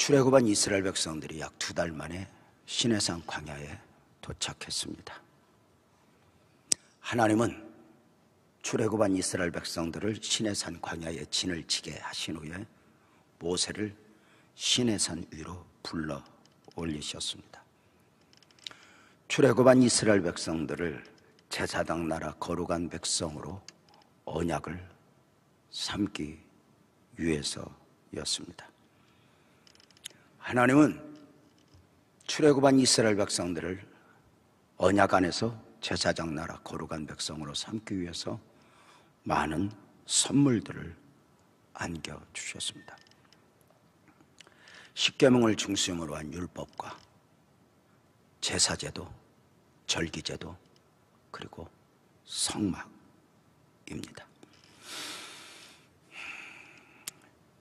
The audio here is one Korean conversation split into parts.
출애굽한 이스라엘 백성들이 약 2달 만에 시내산 광야에 도착했습니다. 하나님은 출애굽한 이스라엘 백성들을 시내산 광야에 진을 치게 하신 후에 모세를 시내산 위로 불러 올리셨습니다. 출애굽한 이스라엘 백성들을 제사장 나라 거룩한 백성으로 언약을 삼기 위해서였습니다. 하나님은 출애굽한 이스라엘 백성들을 언약 안에서 제사장 나라 거룩한 백성으로 삼기 위해서 많은 선물들을 안겨주셨습니다. 십계명을 중심으로 한 율법과 제사제도, 절기제도, 그리고 성막입니다.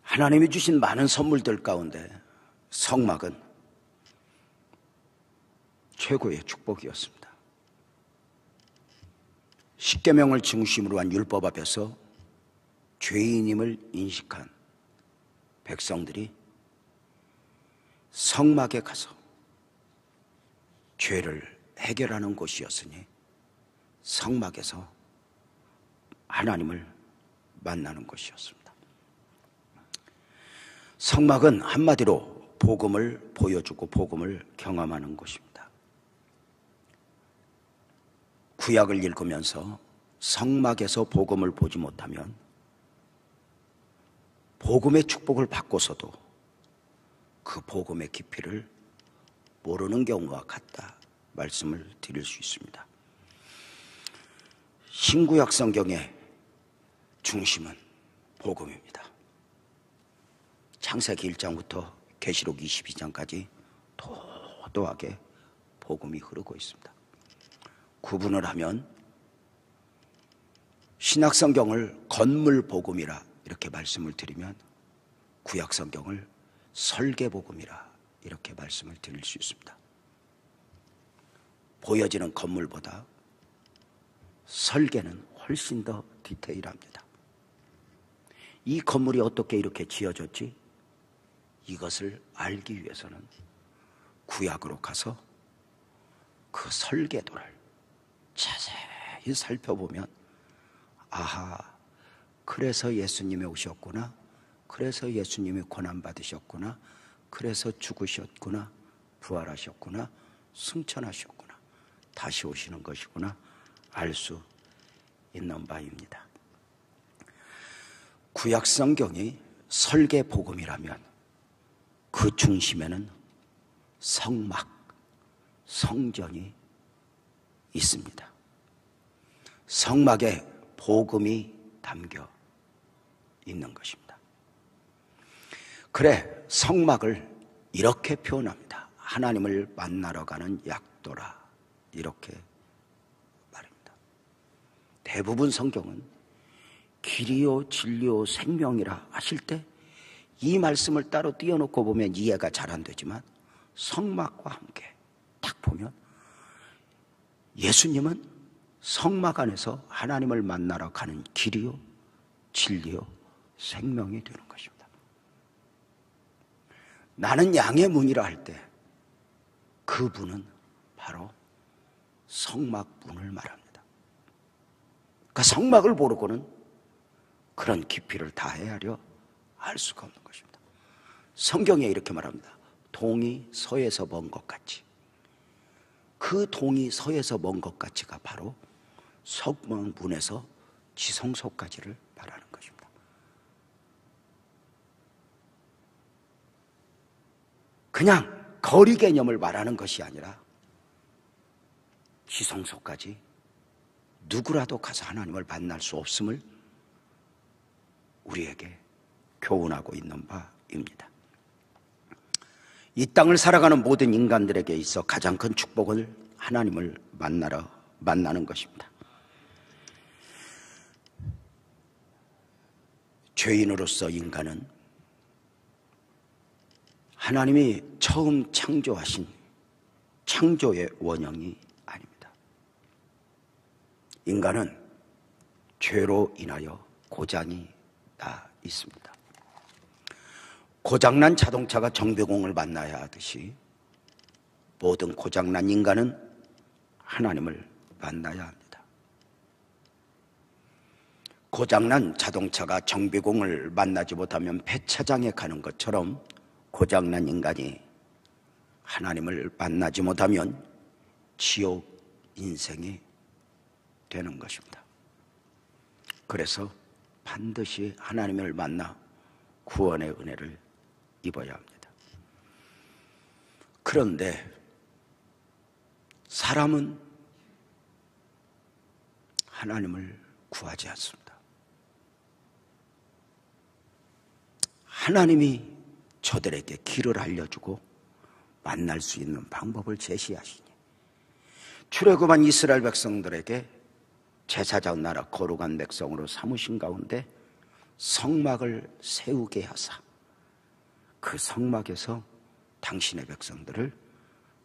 하나님이 주신 많은 선물들 가운데 성막은 최고의 축복이었습니다. 십계명을 중심으로 한 율법 앞에서 죄인임을 인식한 백성들이 성막에 가서 죄를 해결하는 곳이었으니 성막에서 하나님을 만나는 곳이었습니다. 성막은 한마디로 복음을 보여주고 복음을 경험하는 곳입니다. 구약을 읽으면서 성막에서 복음을 보지 못하면 복음의 축복을 받고서도 그 복음의 깊이를 모르는 경우와 같다 말씀을 드릴 수 있습니다. 신구약 성경의 중심은 복음입니다. 창세기 1장부터 계시록 22장까지 도도하게 복음이 흐르고 있습니다. 구분을 하면 신약 성경을 건물 복음이라 이렇게 말씀을 드리면 구약 성경을 설계 복음이라 이렇게 말씀을 드릴 수 있습니다. 보여지는 건물보다 설계는 훨씬 더 디테일합니다. 이 건물이 어떻게 이렇게 지어졌지? 이것을 알기 위해서는 구약으로 가서 그 설계도를 자세히 살펴보면 아하, 그래서 예수님이 오셨구나, 그래서 예수님이 고난받으셨구나, 그래서 죽으셨구나, 부활하셨구나, 승천하셨구나, 다시 오시는 것이구나 알 수 있는 바입니다. 구약 성경이 설계 복음이라면 그 중심에는 성막, 성전이 있습니다. 성막에 복음이 담겨 있는 것입니다. 그래, 성막을 이렇게 표현합니다. 하나님을 만나러 가는 약도라, 이렇게 말입니다. 대부분 성경은 길이요 진리요 생명이라 하실 때 이 말씀을 따로 띄워놓고 보면 이해가 잘 안 되지만 성막과 함께 딱 보면 예수님은 성막 안에서 하나님을 만나러 가는 길이요 진리요 생명이 되는 것입니다. 나는 양의 문이라 할 때 그 문은 바로 성막 문을 말합니다. 그러니까 성막을 모르고는 그런 깊이를 다 헤아려 알 수가 없는 것입니다. 성경에 이렇게 말합니다. 동이 서에서 먼 것 같이. 그 동이 서에서 먼 것 같이가 바로 성막 문에서 지성소까지를 말하는 것입니다. 그냥 거리 개념을 말하는 것이 아니라 지성소까지 누구라도 가서 하나님을 만날 수 없음을 우리에게 교훈하고 있는 바입니다. 이 땅을 살아가는 모든 인간들에게 있어 가장 큰 축복을 하나님을 만나는 것입니다. 죄인으로서 인간은 하나님이 처음 창조하신 창조의 원형이 아닙니다. 인간은 죄로 인하여 고장이 나 있습니다. 고장난 자동차가 정비공을 만나야 하듯이 모든 고장난 인간은 하나님을 만나야 합니다. 고장난 자동차가 정비공을 만나지 못하면 폐차장에 가는 것처럼 고장난 인간이 하나님을 만나지 못하면 지옥 인생이 되는 것입니다. 그래서 반드시 하나님을 만나 구원의 은혜를 입어야 합니다. 그런데 사람은 하나님을 구하지 않습니다. 하나님이 저들에게 길을 알려주고 만날 수 있는 방법을 제시하시니 출애굽한 이스라엘 백성들에게 제사장 나라 거룩한 백성으로 삼으신 가운데 성막을 세우게 하사 그 성막에서 당신의 백성들을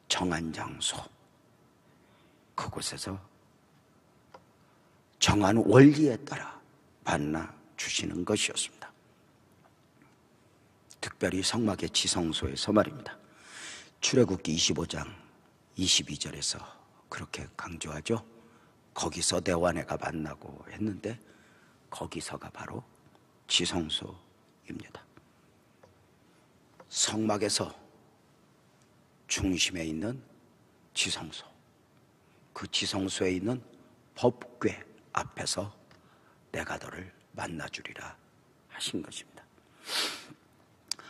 정한 장소, 그곳에서 정한 원리에 따라 만나 주시는 것이었습니다. 특별히 성막의 지성소에서 말입니다. 출애굽기 25장 22절에서 그렇게 강조하죠. 거기서 대화네가 만나고 했는데 거기서가 바로 지성소입니다. 성막에서 중심에 있는 지성소, 그 지성소에 있는 법궤 앞에서 내가 너를 만나주리라 하신 것입니다.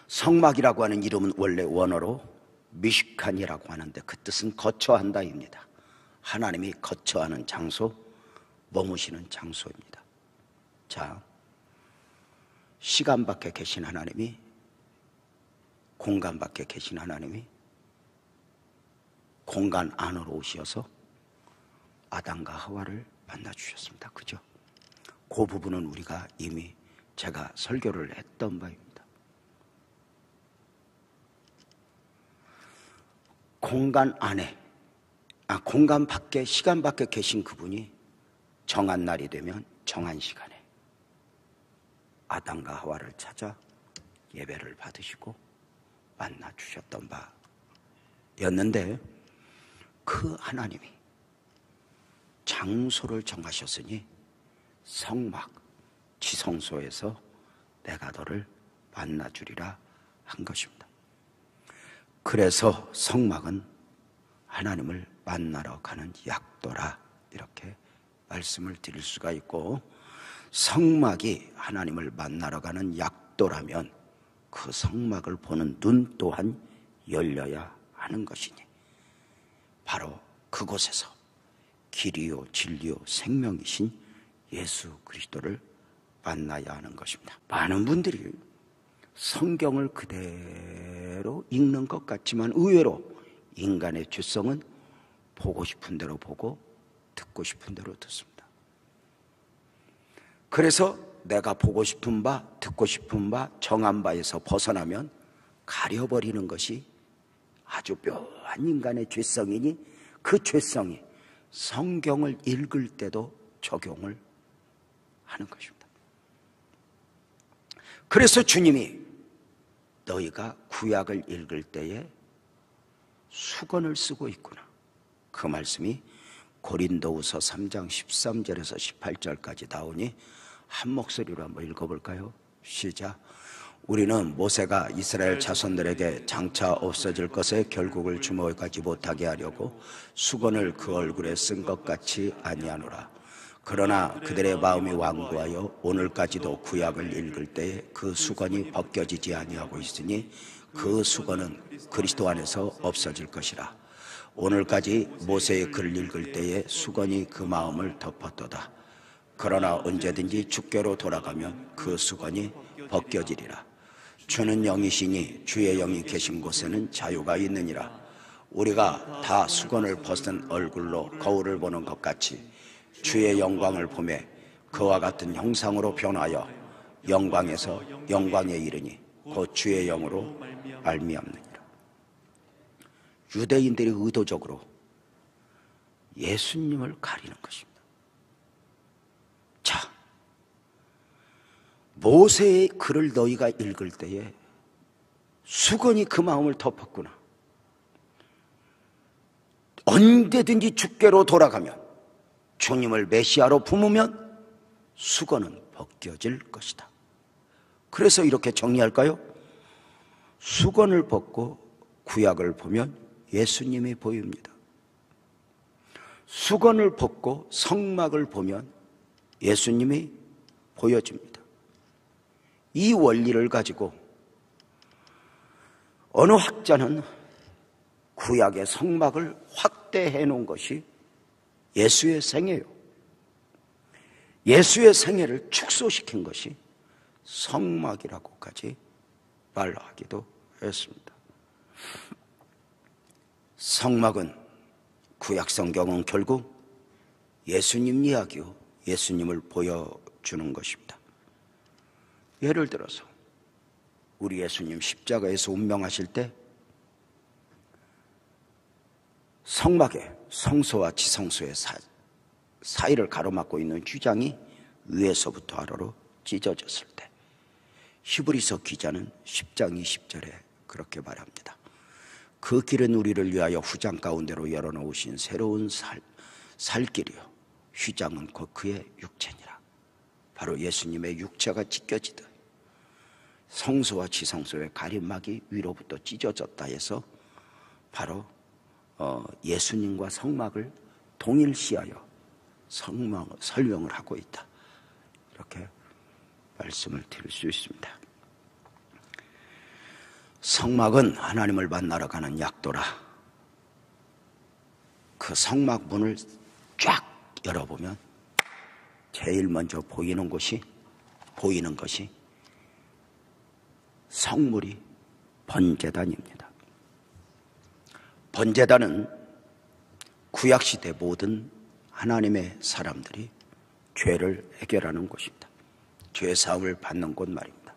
성막이라고 하는 이름은 원래 원어로 미시칸이라고 하는데 그 뜻은 거처한다입니다. 하나님이 거처하는 장소, 머무시는 장소입니다. 자, 시간 밖에 계신 하나님이, 공간 밖에 계신 하나님이 공간 안으로 오셔서 아담과 하와를 만나주셨습니다. 그죠? 그 부분은 우리가 이미 제가 설교를 했던 바입니다. 공간 안에, 공간 밖에, 시간 밖에 계신 그분이 정한 날이 되면 정한 시간에 아담과 하와를 찾아 예배를 받으시고 만나 주셨던 바였는데 그 하나님이 장소를 정하셨으니 성막, 지성소에서 내가 너를 만나 주리라 한 것입니다. 그래서 성막은 하나님을 만나러 가는 약도라 이렇게 말씀을 드릴 수가 있고, 성막이 하나님을 만나러 가는 약도라면 그 성막을 보는 눈 또한 열려야 하는 것이니 바로 그곳에서 길이요 진리요 생명이신 예수 그리스도를 만나야 하는 것입니다. 많은 분들이 성경을 그대로 읽는 것 같지만 의외로 인간의 죄성은 보고 싶은 대로 보고 듣고 싶은 대로 듣습니다. 그래서 내가 보고 싶은 바, 듣고 싶은 바, 정한 바에서 벗어나면 가려버리는 것이 아주 묘한 인간의 죄성이니 그 죄성이 성경을 읽을 때도 적용을 하는 것입니다. 그래서 주님이 너희가 구약을 읽을 때에 수건을 쓰고 있구나, 그 말씀이 고린도후서 3장 13절에서 18절까지 나오니 한 목소리로 한번 읽어볼까요? 시작. 우리는 모세가 이스라엘 자손들에게 장차 없어질 것에 결국을 주목하지 못하게 하려고 수건을 그 얼굴에 쓴 것 같이 아니하노라. 그러나 그들의 마음이 완고하여 오늘까지도 구약을 읽을 때에 그 수건이 벗겨지지 아니하고 있으니 그 수건은 그리스도 안에서 없어질 것이라. 오늘까지 모세의 글을 읽을 때에 수건이 그 마음을 덮었도다. 그러나 언제든지 주께로 돌아가면 그 수건이 벗겨지리라. 주는 영이시니 주의 영이 계신 곳에는 자유가 있느니라. 우리가 다 수건을 벗은 얼굴로 거울을 보는 것 같이 주의 영광을 보매 그와 같은 형상으로 변하여 영광에서 영광에 이르니 곧 주의 영으로 말미암느니라. 유대인들이 의도적으로 예수님을 가리는 것입니다. 자, 모세의 글을 너희가 읽을 때에 수건이 그 마음을 덮었구나. 언제든지 주께로 돌아가면, 주님을 메시아로 품으면 수건은 벗겨질 것이다. 그래서 이렇게 정리할까요? 수건을 벗고 구약을 보면 예수님이 보입니다. 수건을 벗고 성막을 보면 예수님이 보여집니다. 이 원리를 가지고 어느 학자는 구약의 성막을 확대해 놓은 것이 예수의 생애예요. 예수의 생애를 축소시킨 것이 성막이라고까지 말하기도 했습니다. 성막은 구약 성경은 결국 예수님 이야기요, 예수님을 보여주는 것입니다. 예를 들어서 우리 예수님 십자가에서 운명하실 때 성막에 성소와 지성소의 사이를 가로막고 있는 휘장이 위에서부터 아래로 찢어졌을 때, 히브리서 기자는 10장 20절에 그렇게 말합니다. 그 길은 우리를 위하여 후장 가운데로 열어놓으신 새로운 살길이요, 휘장은 곧 그의 육체니라. 바로 예수님의 육체가 찢겨지듯 성소와 지성소의 가림막이 위로부터 찢어졌다 해서 바로 예수님과 성막을 동일시하여 설명을 하고 있다, 이렇게 말씀을 드릴 수 있습니다. 성막은 하나님을 만나러 가는 약도라. 그 성막 문을 쫙 열어보면 제일 먼저 보이는 것이 성물이 번제단입니다. 번제단은 구약시대 모든 하나님의 사람들이 죄를 해결하는 곳입니다. 죄사함을 받는 곳 말입니다.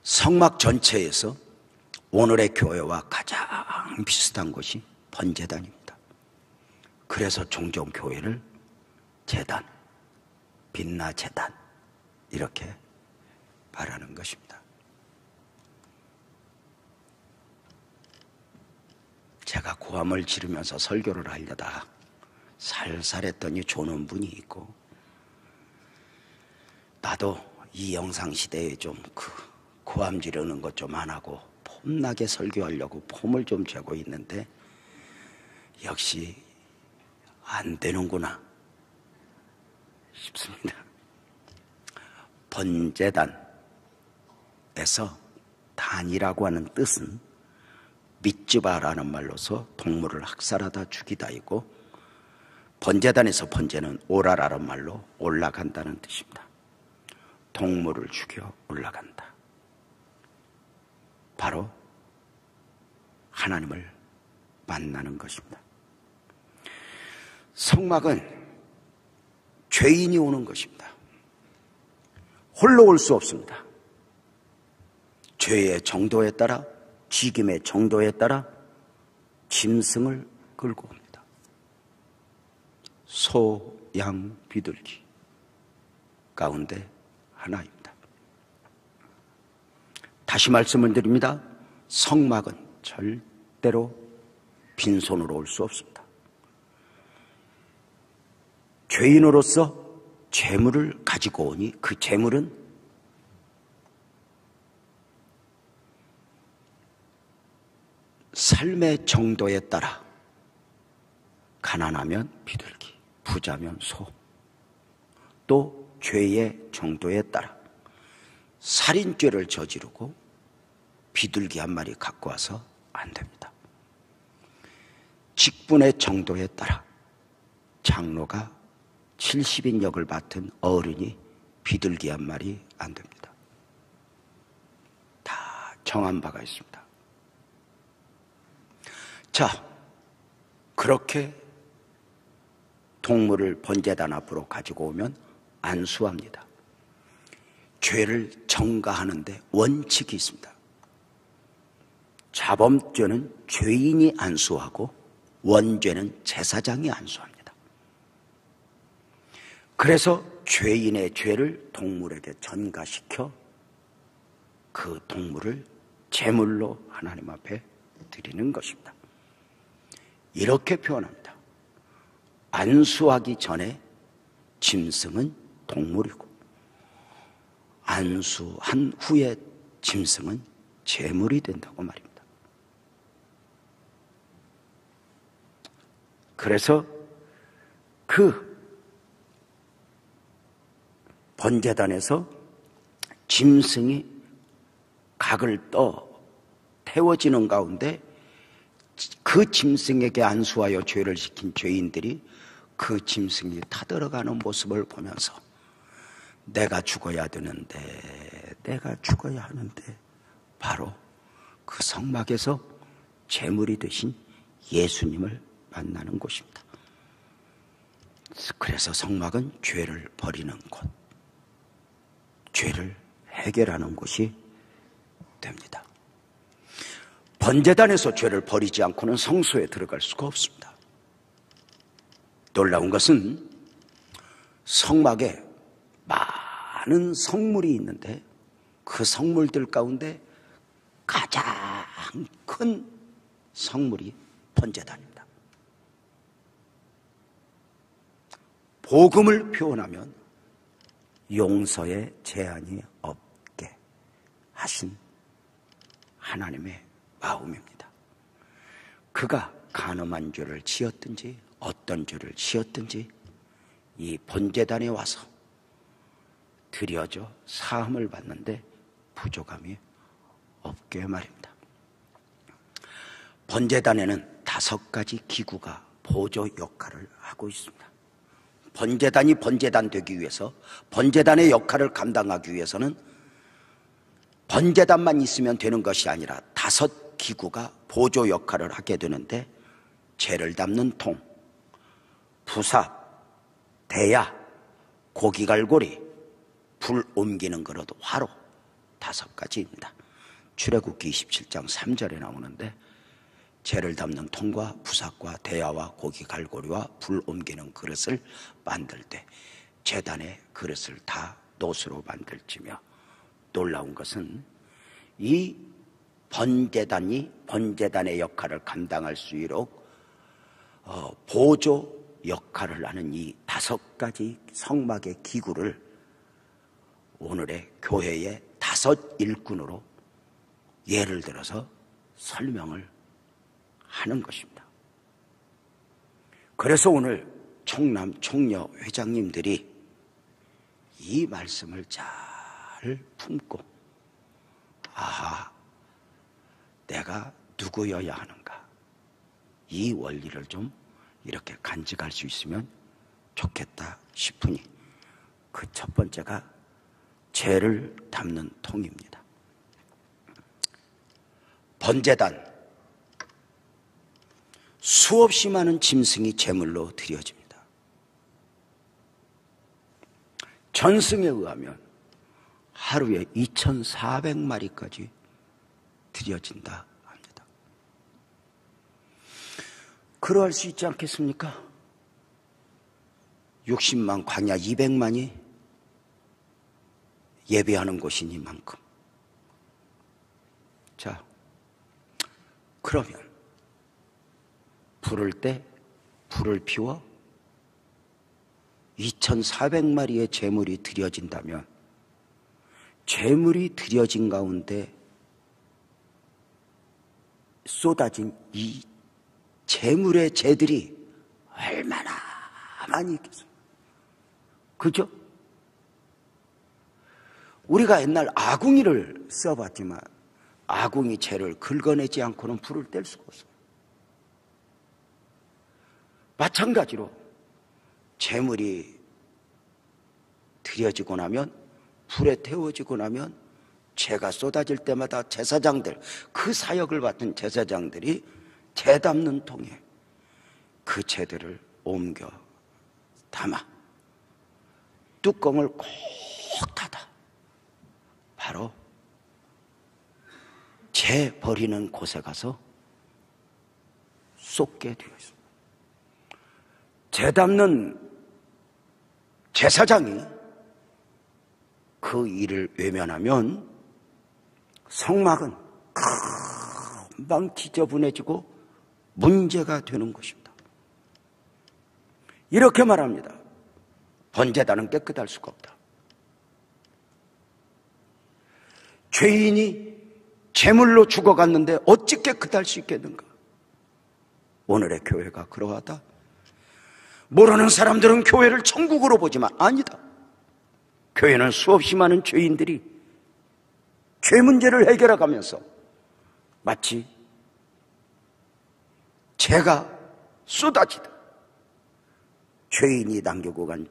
성막 전체에서 오늘의 교회와 가장 비슷한 것이 번제단입니다. 그래서 종종 교회를 제단, 빛나 제단 이렇게 말하는 것입니다. 제가 고함을 지르면서 설교를 하려다 살살했더니 조는 분이 있고, 나도 이 영상 시대에 좀 고함 지르는 것 좀 안 하고 폼나게 설교하려고 폼을 좀 재고 있는데 역시 안 되는구나 싶습니다. 번제단에서 단이라고 하는 뜻은 미츠바라는 말로서 동물을 학살하다 죽이다이고, 번제단에서 번제는 오라라는 말로 올라간다는 뜻입니다. 동물을 죽여 올라간다. 바로 하나님을 만나는 것입니다. 성막은 죄인이 오는 것입니다. 홀로 올 수 없습니다. 죄의 정도에 따라, 지김의 정도에 따라 짐승을 끌고 옵니다. 소, 양, 비둘기 가운데 하나입니다. 다시 말씀을 드립니다. 성막은 절대로 빈손으로 올 수 없습니다. 죄인으로서 재물을 가지고 오니 그 재물은 삶의 정도에 따라, 가난하면 비둘기, 부자면 소, 또 죄의 정도에 따라 살인죄를 저지르고 비둘기 한 마리 갖고 와서 안 됩니다. 직분의 정도에 따라 장로가 70인 역을 맡은 어른이 비둘기 한 마리 안 됩니다. 다 정한 바가 있습니다. 자, 그렇게 동물을 번제단 앞으로 가지고 오면 안수합니다. 죄를 정가하는데 원칙이 있습니다. 자범죄는 죄인이 안수하고 원죄는 제사장이 안수합니다. 그래서 죄인의 죄를 동물에게 전가시켜 그 동물을 제물로 하나님 앞에 드리는 것입니다. 이렇게 표현합니다. 안수하기 전에 짐승은 동물이고 안수한 후에 짐승은 제물이 된다고 말입니다. 그래서 그 번제단에서 짐승이 각을 떠 태워지는 가운데 그 짐승에게 안수하여 죄를 지킨 죄인들이 그 짐승이 타들어가는 모습을 보면서 내가 죽어야 되는데, 내가 죽어야 하는데, 바로 그 성막에서 제물이 되신 예수님을 만나는 곳입니다. 그래서 성막은 죄를 버리는 곳, 죄를 해결하는 곳이 됩니다. 번제단에서 죄를 버리지 않고는 성소에 들어갈 수가 없습니다. 놀라운 것은 성막에 많은 성물이 있는데 그 성물들 가운데 가장 큰 성물이 번제단입니다. 복음을 표현하면 용서에 제한이 없게 하신 하나님의 마음입니다. 그가 간음한 죄를 지었든지 어떤 죄를 지었든지 이 번제단에 와서 드려져 사함을 받는데 부족함이 없게 말입니다. 번제단에는 5가지 기구가 보조 역할을 하고 있습니다. 번제단이 번제단 되기 위해서, 번제단의 역할을 감당하기 위해서는 번제단만 있으면 되는 것이 아니라 5기구가 보조 역할을 하게 되는데, 죄를 담는 통, 부삽, 대야, 고기갈고리, 불 옮기는 그릇, 화로, 5가지입니다. 출애굽기 27장 3절에 나오는데 죄를 담는 통과 부삽과 대야와 고기갈고리와 불 옮기는 그릇을 만들 때 제단의 그릇을 다 노수로 만들지며, 놀라운 것은 이 번제단이 번제단의 역할을 감당할 수 있도록 보조 역할을 하는 이 5가지 성막의 기구를 오늘의 교회의 5 일꾼으로 예를 들어서 설명을 하는 것입니다. 그래서 오늘 청남 총녀 회장님들이 이 말씀을 잘 품고, 아하, 내가 누구여야 하는가, 이 원리를 좀 이렇게 간직할 수 있으면 좋겠다 싶으니 그 첫 번째가 죄를 담는 통입니다. 번제단, 수없이 많은 짐승이 제물로 드려집니다. 전승에 의하면 하루에 2,400마리까지 드려진다 합니다. 그러할 수 있지 않겠습니까? 60만, 광야 200만이 예배하는 곳이니만큼. 자, 그러면 부를 때 불을 피워 2,400마리의 제물이 드려진다면 제물이 드려진 가운데 쏟아진 이 제물의 재들이 얼마나 많이 있겠습니까? 그죠? 우리가 옛날 아궁이를 써봤지만 아궁이 재를 긁어내지 않고는 불을 뗄 수가 없어요. 마찬가지로 제물이 드려지고 나면, 불에 태워지고 나면 재가 쏟아질 때마다 제사장들, 그 사역을 맡은 제사장들이 재 담는 통에 그 재들을 옮겨 담아 뚜껑을 꼭 닫아 바로 재 버리는 곳에 가서 쏟게 되어 있습니다. 재 담는 제사장이 그 일을 외면하면 성막은 금방 지저분해지고 문제가 되는 것입니다. 이렇게 말합니다. 번제단은 깨끗할 수가 없다. 죄인이 제물로 죽어갔는데 어찌 깨끗할 수 있겠는가? 오늘의 교회가 그러하다. 모르는 사람들은 교회를 천국으로 보지만 아니다. 교회는 수없이 많은 죄인들이 죄 문제를 해결해 가면서 마치 재가 쏟아지듯 죄인이 남기고 간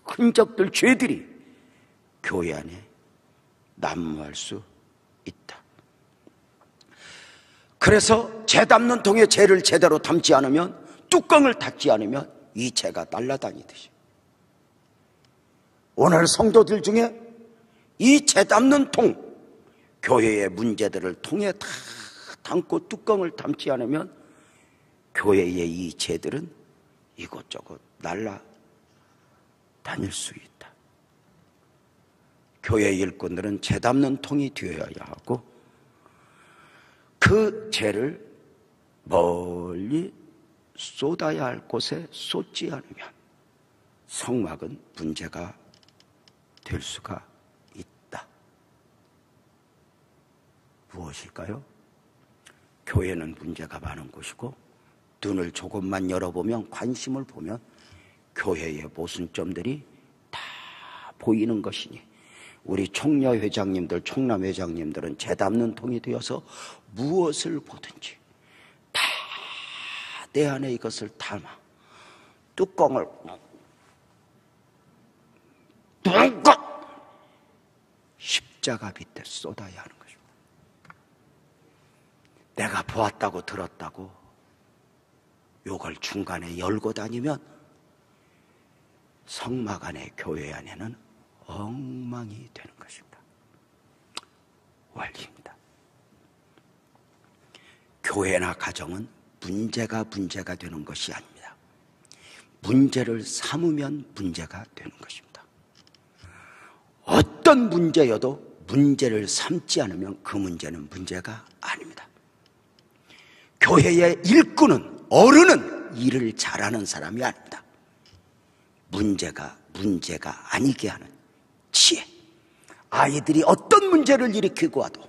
흔적들, 죄들이 교회 안에 난무할 수 있다. 그래서 재 담는 통에 재를 제대로 담지 않으면, 뚜껑을 닫지 않으면 이 재가 날아다니듯이 오늘 성도들 중에 이 재 담는 통, 교회의 문제들을 통에 다 담고 뚜껑을 담지 않으면 교회의 이 재들은 이곳저곳 날아다닐 수 있다. 교회 일꾼들은 재 담는 통이 되어야 하고 그 재를 멀리 쏟아야 할 곳에 쏟지 않으면 성막은 문제가 될 수가 있다. 무엇일까요? 교회는 문제가 많은 곳이고 눈을 조금만 열어보면, 관심을 보면 교회의 모순점들이 다 보이는 것이니 우리 총녀 회장님들, 총남 회장님들은 재 담는 통이 되어서 무엇을 보든지 다 내 안에 이것을 담아 뚜껑을 뚜껑 십자가 밑에 쏟아야 하는 것입니다. 내가 보았다고 들었다고 요걸 중간에 열고 다니면 성막 안에, 교회 안에는 엉망이 되는 것입니다. 원리입니다. 교회나 가정은 문제가 되는 것이 아닙니다. 문제를 삼으면 문제가 되는 것입니다. 어떤 문제여도 문제를 삼지 않으면 그 문제는 문제가 아닙니다. 교회의 일꾼은, 어른은 일을 잘하는 사람이 아닙니다. 문제가 아니게 하는 지혜. 아이들이 어떤 문제를 일으키고 와도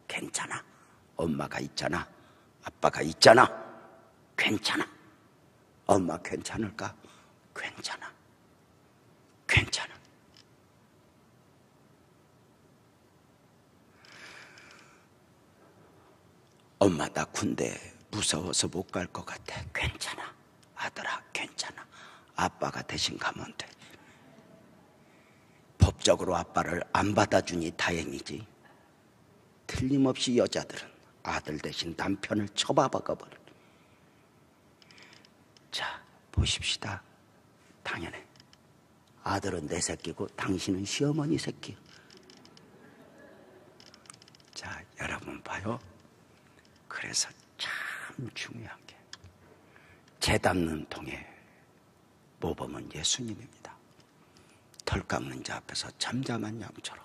괜찮아. 엄마가 있잖아. 아빠가 있잖아. 괜찮아. 엄마 괜찮을까? 괜찮아. 엄마 나 군대 무서워서 못 갈 것 같아. 괜찮아. 아들아 괜찮아. 아빠가 대신 가면 돼. 법적으로 아빠를 안 받아주니 다행이지. 틀림없이 여자들은 아들 대신 남편을 처박아버려. 자, 보십시다. 당연해. 아들은 내 새끼고 당신은 시어머니 새끼. 자, 여러분 봐요. 그래서 참 중요한 게, 재 담는 통의 모범은 예수님입니다. 털 깎는 자 앞에서 잠잠한 양처럼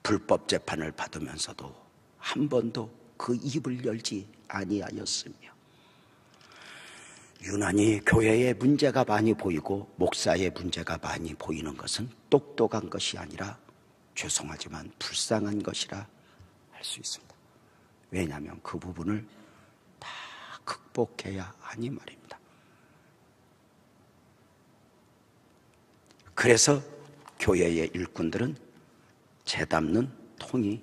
불법 재판을 받으면서도 한 번도 그 입을 열지 아니하였으며, 유난히 교회에 문제가 많이 보이고 목사의 문제가 많이 보이는 것은 똑똑한 것이 아니라 죄송하지만 불쌍한 것이라 할 수 있습니다. 왜냐하면 그 부분을 다 극복해야 하니 말입니다. 그래서 교회의 일꾼들은 재 담는 통이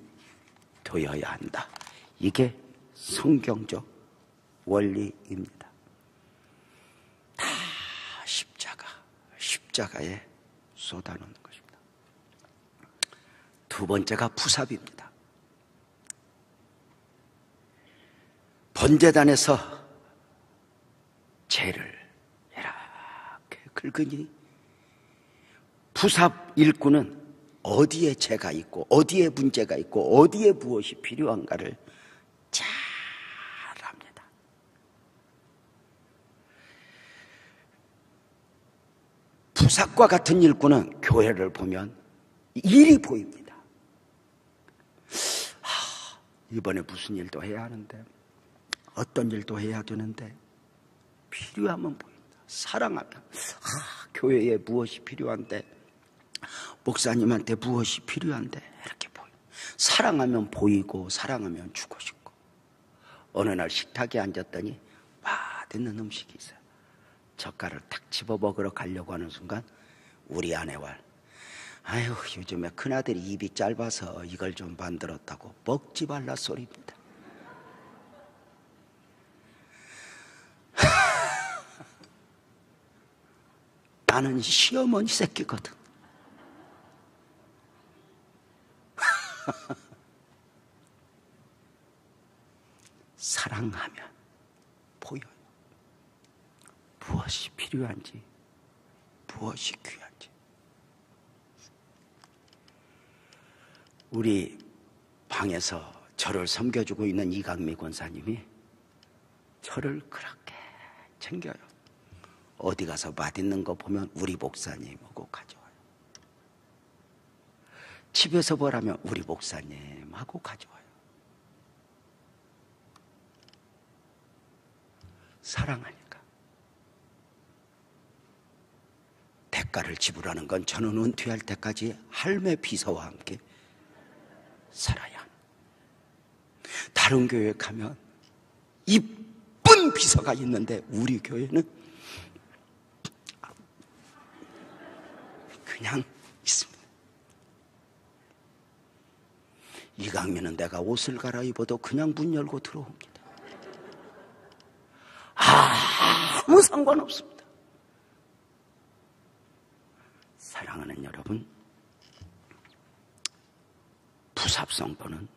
되어야 한다. 이게 성경적 원리입니다. 다 십자가에 쏟아놓는 것입니다. 두 번째가 부삽입니다. 번제단에서 재를 이렇게 긁으니 부삽 일꾼은 어디에 재가 있고 어디에 문제가 있고 어디에 무엇이 필요한가를 잘 압니다. 부삽과 같은 일꾼은 교회를 보면 일이 보입니다. 이번에 무슨 일도 해야 하는데, 어떤 일도 해야 되는데, 필요하면 보인다. 사랑하면, 교회에 무엇이 필요한데, 목사님한테 무엇이 필요한데, 이렇게 보여. 사랑하면 보이고, 사랑하면 주고 싶고. 어느 날 식탁에 앉았더니 맛있는 음식이 있어요. 젓갈을 탁 집어 먹으러 가려고 하는 순간 우리 아내와 아유, 요즘에 큰아들이 입이 짧아서 이걸 좀 만들었다고 먹지 말라 소리입니다. 나는 시어머니 새끼거든. 사랑하면 보여요. 무엇이 필요한지, 무엇이 귀한지. 우리 방에서 저를 섬겨주고 있는 이강미 권사님이 저를 그렇게 챙겨요. 어디 가서 맛있는 거 보면 우리 목사님하고 가져와요. 집에서 뭐라면 우리 목사님하고 가져와요. 사랑하니까. 대가를 지불하는 건 저는 은퇴할 때까지 할매 비서와 함께 살아야 합니다. 다른 교회 가면 이쁜 비서가 있는데 우리 교회는 그냥 있습니다. 이강민은 내가 옷을 갈아입어도 그냥 문 열고 들어옵니다. 아무 상관없습니다. 사랑하는 여러분, 부삽성도는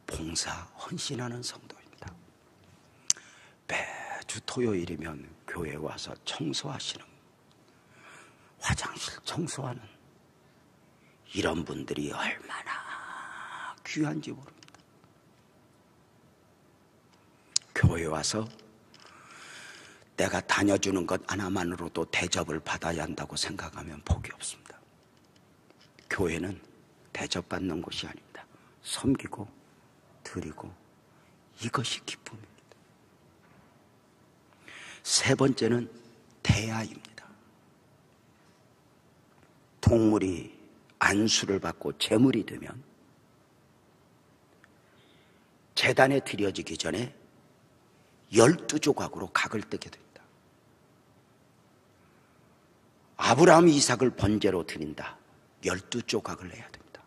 봉사 헌신하는 성도입니다. 매주 토요일이면 교회에 와서 청소하시는, 화장실 청소하는 이런 분들이 얼마나 귀한지 모릅니다. 교회에 와서 내가 다녀주는 것 하나만으로도 대접을 받아야 한다고 생각하면 복이 없습니다. 교회는 대접받는 곳이 아닙니다. 섬기고 드리고 이것이 기쁨입니다. 세 번째는 대야입니다. 동물이 안수를 받고 제물이 되면 제단에 드려지기 전에 12조각으로 각을 뜨게 됩니다. 아브라함 이삭을 번제로 드린다. 12조각을 내야 됩니다.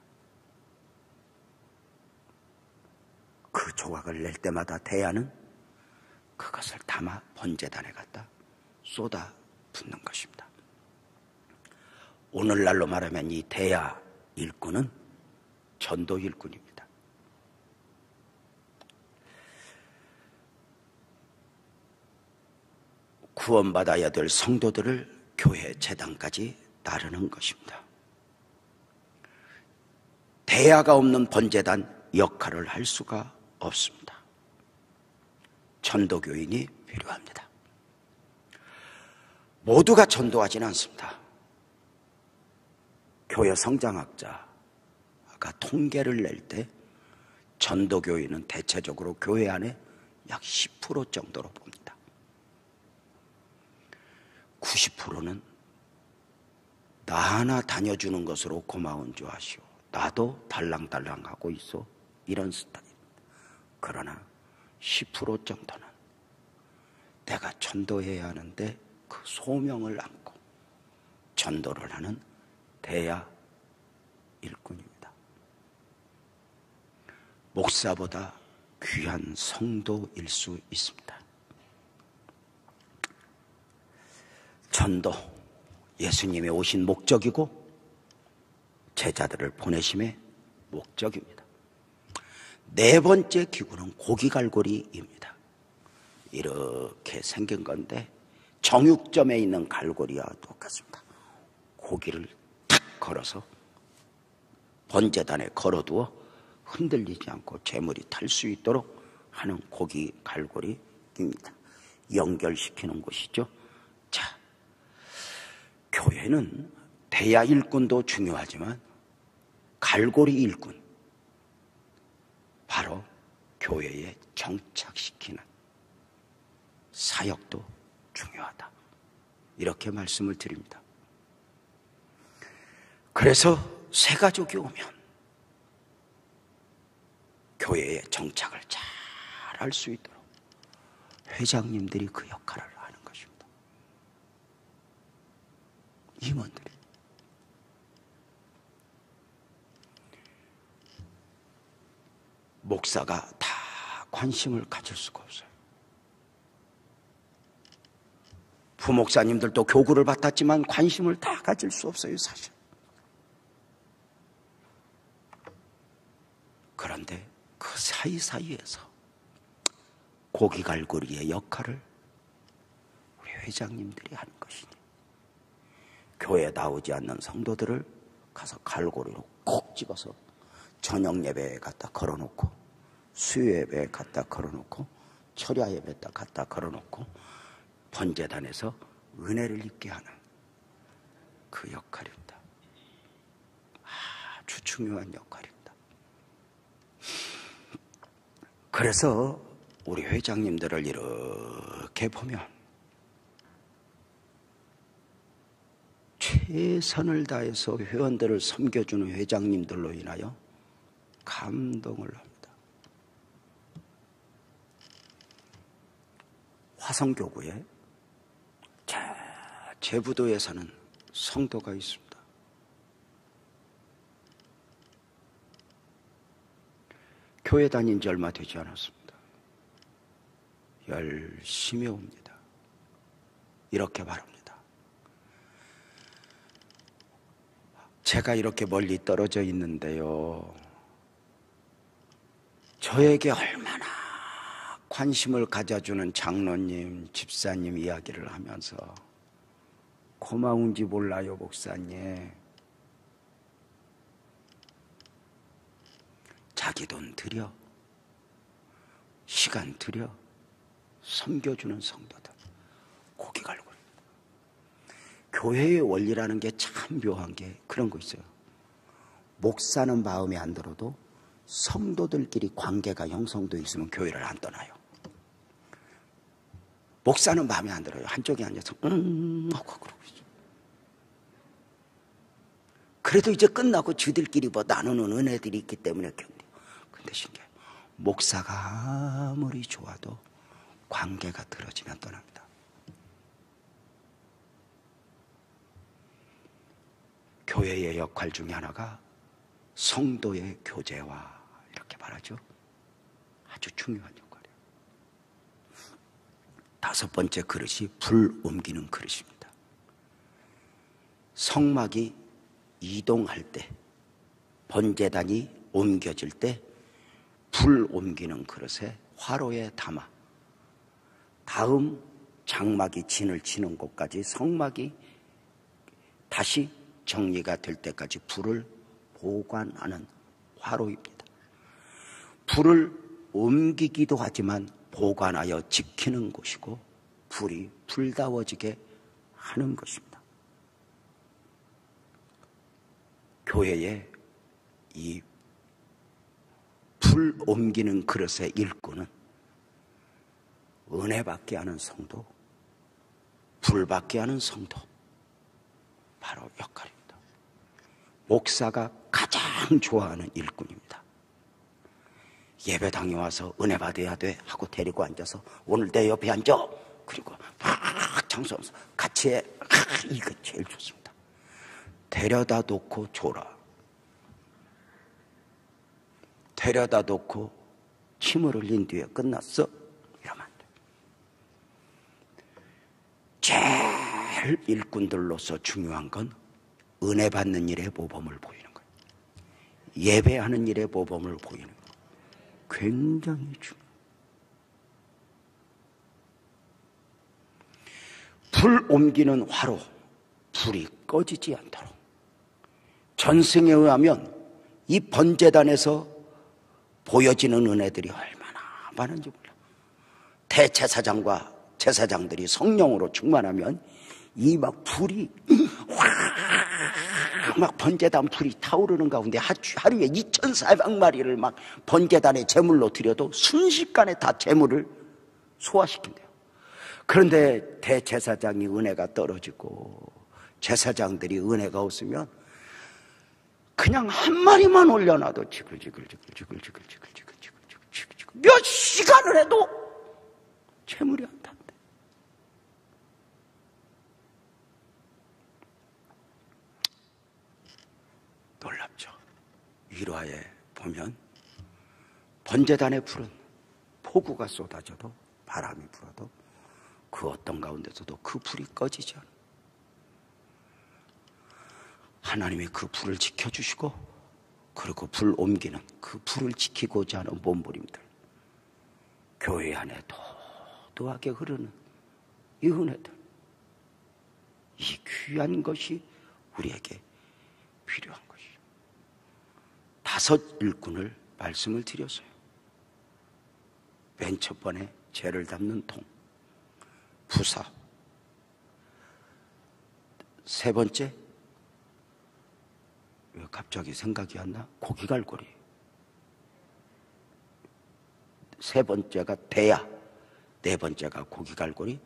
그 조각을 낼 때마다 대야는 그것을 담아 번제단에 갖다 쏟아 붓는 것입니다. 오늘날로 말하면 이 대야 일꾼은 전도 일꾼입니다. 구원받아야 될 성도들을 교회 제단까지 따르는 것입니다. 대야가 없는 번제단 역할을 할 수가 없습니다. 전도교인이 필요합니다. 모두가 전도하지는 않습니다. 교회 성장학자가 통계를 낼 때 전도교인은 대체적으로 교회 안에 약 10% 정도로 봅니다. 90%는 나 하나 다녀주는 것으로 고마운 줄 아시오. 나도 달랑달랑하고 있어. 이런 스타일입니다. 그러나 10% 정도는 내가 전도해야 하는데 그 소명을 안고 전도를 하는 대야 일꾼입니다. 목사보다 귀한 성도일 수 있습니다. 전도, 예수님이 오신 목적이고 제자들을 보내심의 목적입니다. 네 번째 기구는 고기갈고리입니다. 이렇게 생긴 건데 정육점에 있는 갈고리와 똑같습니다. 고기를 탁 걸어서 번제단에 걸어두어 흔들리지 않고 재물이 탈 수 있도록 하는 고기갈고리입니다. 연결시키는 곳이죠. 자, 교회는 대야 일꾼도 중요하지만 갈고리 일꾼, 바로 교회에 정착시키는 사역도 중요하다. 이렇게 말씀을 드립니다. 그래서 새가족이 오면 교회에 정착을 잘 할 수 있도록 회장님들이 그 역할을 하는 것입니다. 임원들이. 목사가 다 관심을 가질 수가 없어요. 부목사님들도 교구를 받았지만 관심을 다 가질 수 없어요, 사실. 그런데 그 사이사이에서 고기갈고리의 역할을 우리 회장님들이 하는 것이니 교회에 나오지 않는 성도들을 가서 갈고리로 콕 집어서 저녁 예배에 갖다 걸어놓고 수요 예배에 갖다 걸어놓고 철야 예배에 갖다 걸어놓고 번제단에서 은혜를 입게 하는 그 역할입니다. 아주 중요한 역할입니다. 그래서 우리 회장님들을 이렇게 보면 최선을 다해서 회원들을 섬겨주는 회장님들로 인하여 감동을 합니다. 화성교구에 제부도에 사는 성도가 있습니다. 교회 다닌 지 얼마 되지 않았습니다. 열심히 옵니다. 이렇게 말합니다. 제가 이렇게 멀리 떨어져 있는데요, 저에게 얼마나 관심을 가져주는 장로님, 집사님 이야기를 하면서 고마운지 몰라요, 목사님. 자기 돈 들여, 시간 들여 섬겨주는 성도들, 고기 갈고. 교회의 원리라는 게 참 묘한 게 그런 거 있어요. 목사는 마음에 안 들어도 성도들끼리 관계가 형성되어 있으면 교회를 안 떠나요. 목사는 마음에 안 들어요. 한쪽에 앉아서 하고 그러고 있어요. 그래도 이제 끝나고 저들끼리 뭐 나누는 은혜들이 있기 때문에 견뎌요. 근데 신기해요. 목사가 아무리 좋아도 관계가 틀어지면 떠납니다. 교회의 역할 중에 하나가 성도의 교제와 이렇게 말하죠. 아주 중요한 역할이에요. 다섯 번째 그릇이 불 옮기는 그릇입니다. 성막이 이동할 때, 번제단이 옮겨질 때 불 옮기는 그릇에 화로에 담아 다음 장막이 진을 치는 곳까지 성막이 다시 정리가 될 때까지 불을 보관하는 화로입니다. 불을 옮기기도 하지만 보관하여 지키는 곳이고 불이 불다워지게 하는 것입니다. 교회에 이 불 옮기는 그릇의 일꾼은 은혜 받게 하는 성도, 불 받게 하는 성도, 바로 역할입니다. 목사가 가장 좋아하는 일꾼입니다. 예배당에 와서 은혜 받아야 돼 하고 데리고 앉아서 오늘 내 옆에 앉아. 그리고 막 장수하면서 같이 해. 이거 제일 좋습니다. 데려다 놓고 줘라. 데려다 놓고 침을 흘린 뒤에 끝났어? 이러면 안 돼. 제일 일꾼들로서 중요한 건 은혜 받는 일의 모범을 보이는 거예요. 예배하는 일의 모범을 보이는 거예요. 굉장히 중요해요. 불 옮기는 화로, 불이 꺼지지 않도록. 전승에 의하면 이 번제단에서 보여지는 은혜들이 얼마나 많은지 몰라. 대제사장과 제사장들이 성령으로 충만하면 이 막 불이 막 번제단 불이 타오르는 가운데 하루에 2,400마리를 막 번제단의 제물로 드려도 순식간에 다 제물을 소화시킨대요. 그런데 대제사장이 은혜가 떨어지고 제사장들이 은혜가 없으면 그냥 한 마리만 올려놔도 지글지글지글지글지글지글지글지글 몇 시간을 해도 제물이 안 탄대. 놀랍죠. 일화에 보면 번제단의 불은 폭우가 쏟아져도 바람이 불어도 그 어떤 가운데서도 그 불이 꺼지지 않아. 하나님이 그 불을 지켜주시고 그리고 불 옮기는 그 불을 지키고자 하는 몸부림들, 교회 안에 도도하게 흐르는 이 은혜들, 이 귀한 것이 우리에게 필요한 것이죠. 5 일꾼을 말씀을 드렸어요. 맨 첫 번에 죄를 담는 통, 부사. 3 번째, 왜 갑자기 생각이 안 나? 고기갈고리. 3 번째가 대야, 4 번째가 고기갈고리,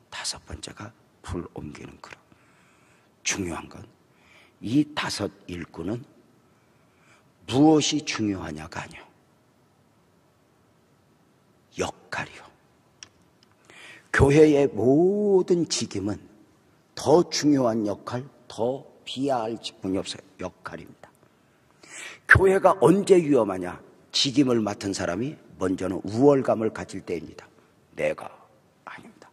5 번째가 불 옮기는 그릇. 중요한 건 이 5 일꾼은 무엇이 중요하냐가 아니요, 역할이요. 교회의 모든 직임은 더 중요한 역할, 더 비하할 직분이 없어요. 역할입니다. 교회가 언제 위험하냐? 직임을 맡은 사람이 먼저는 우월감을 가질 때입니다. 내가 아닙니다.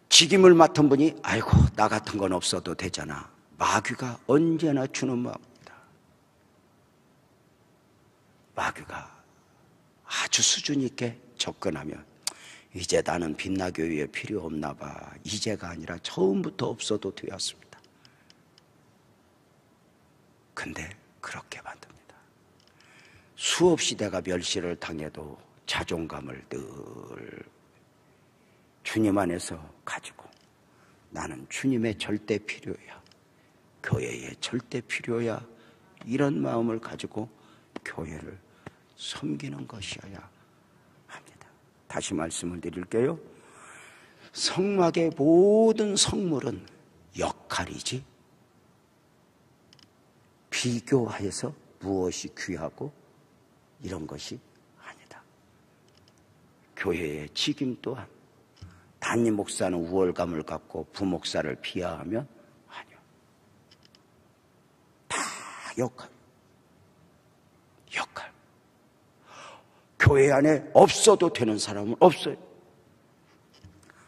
직임을 맡은 분이 아이고 나 같은 건 없어도 되잖아. 마귀가 언제나 주는 마음입니다. 마귀가 아주 수준 있게 접근하면 이제 나는 빛나교회에 필요 없나 봐. 이제가 아니라 처음부터 없어도 되었습니다. 근데 그렇게 만듭니다. 수없이 내가 멸시를 당해도 자존감을 늘 주님 안에서 가지고 나는 주님의 절대 필요야, 교회의 절대 필요야, 이런 마음을 가지고 교회를 섬기는 것이어야 합니다. 다시 말씀을 드릴게요. 성막의 모든 성물은 역할이지 비교하여서 무엇이 귀하고 이런 것이 아니다. 교회의 직임 또한 담임 목사는 우월감을 갖고 부목사를 비하하면 아니요. 다 역할. 교회 안에 없어도 되는 사람은 없어요.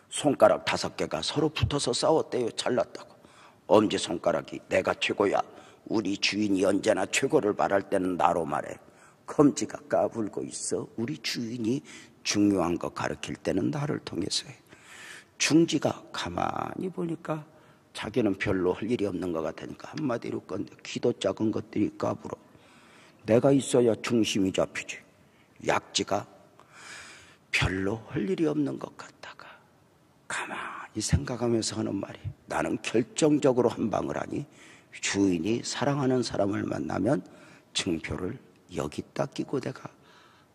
손가락 5개가 서로 붙어서 싸웠대요. 잘났다고. 엄지손가락이 내가 최고야, 우리 주인이 언제나 최고를 말할 때는 나로 말해. 검지가 까불고 있어. 우리 주인이 중요한 거 가르칠 때는 나를 통해서 해. 중지가 가만히 보니까 자기는 별로 할 일이 없는 것 같으니까 한마디로 건데 키도 작은 것들이 까불어. 내가 있어야 중심이 잡히지. 약지가 별로 할 일이 없는 것 같다가 가만히 생각하면서 하는 말이, 나는 결정적으로 한 방을 하니 주인이 사랑하는 사람을 만나면 증표를 여기다 끼고 내가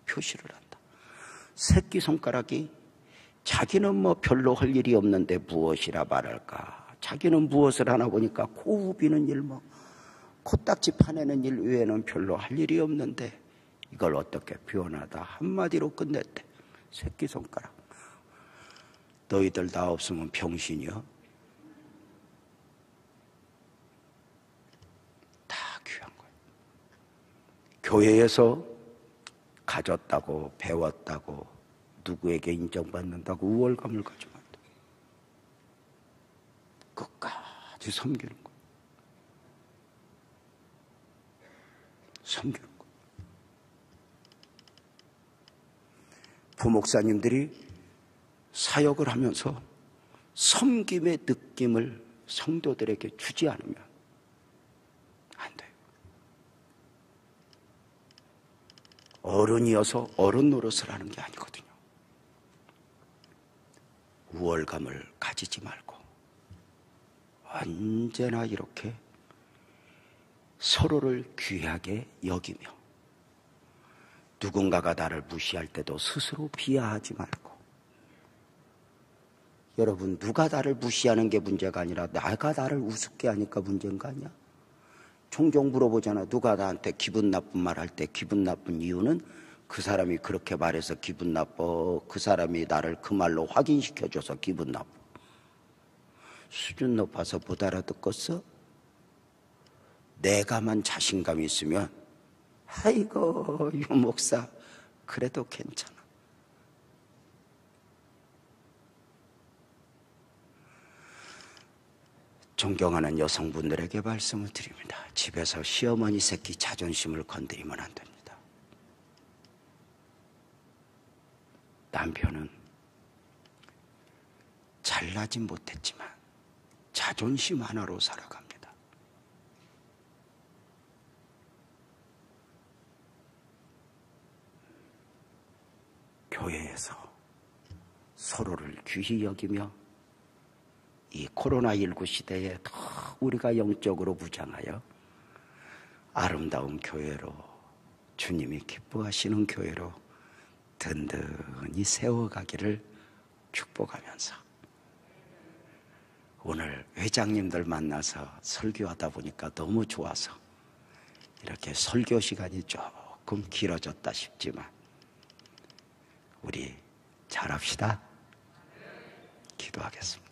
표시를 한다. 새끼손가락이 자기는 뭐 별로 할 일이 없는데 무엇이라 말할까. 자기는 무엇을 하나 보니까 코 후비는 일, 뭐 코딱지 파내는 일 외에는 별로 할 일이 없는데 이걸 어떻게 표현하다 한마디로 끝냈대. 새끼손가락. 너희들 나 없으면 병신이여. 다 귀한 거예요. 교회에서 가졌다고, 배웠다고, 누구에게 인정받는다고 우월감을 가지면 안 돼. 끝까지 섬기는 거예요. 섬기는 거예요. 부목사님들이 사역을 하면서 섬김의 느낌을 성도들에게 주지 않으면 안 돼요. 어른이어서 어른 노릇을 하는 게 아니거든요. 우월감을 가지지 말고 언제나 이렇게 서로를 귀하게 여기며 누군가가 나를 무시할 때도 스스로 비하하지 말고, 여러분, 누가 나를 무시하는 게 문제가 아니라 내가 나를 우습게 하니까 문제인 거 아니야? 종종 물어보잖아. 누가 나한테 기분 나쁜 말 할 때 기분 나쁜 이유는 그 사람이 그렇게 말해서 기분 나빠, 그 사람이 나를 그 말로 확인시켜줘서 기분 나빠. 수준 높아서 못 알아듣겠어? 내가만 자신감이 있으면 아이고 유 목사 그래도 괜찮아. 존경하는 여성분들에게 말씀을 드립니다. 집에서 시어머니 새끼 자존심을 건드리면 안 됩니다. 남편은 잘나진 못했지만 자존심 하나로 살아갑니다. 교회에서 서로를 귀히 여기며 이 코로나19 시대에 더 우리가 영적으로 무장하여 아름다운 교회로, 주님이 기뻐하시는 교회로 든든히 세워가기를 축복하면서, 오늘 회장님들 만나서 설교하다 보니까 너무 좋아서 이렇게 설교 시간이 조금 길어졌다 싶지만 우리 잘합시다. 기도하겠습니다.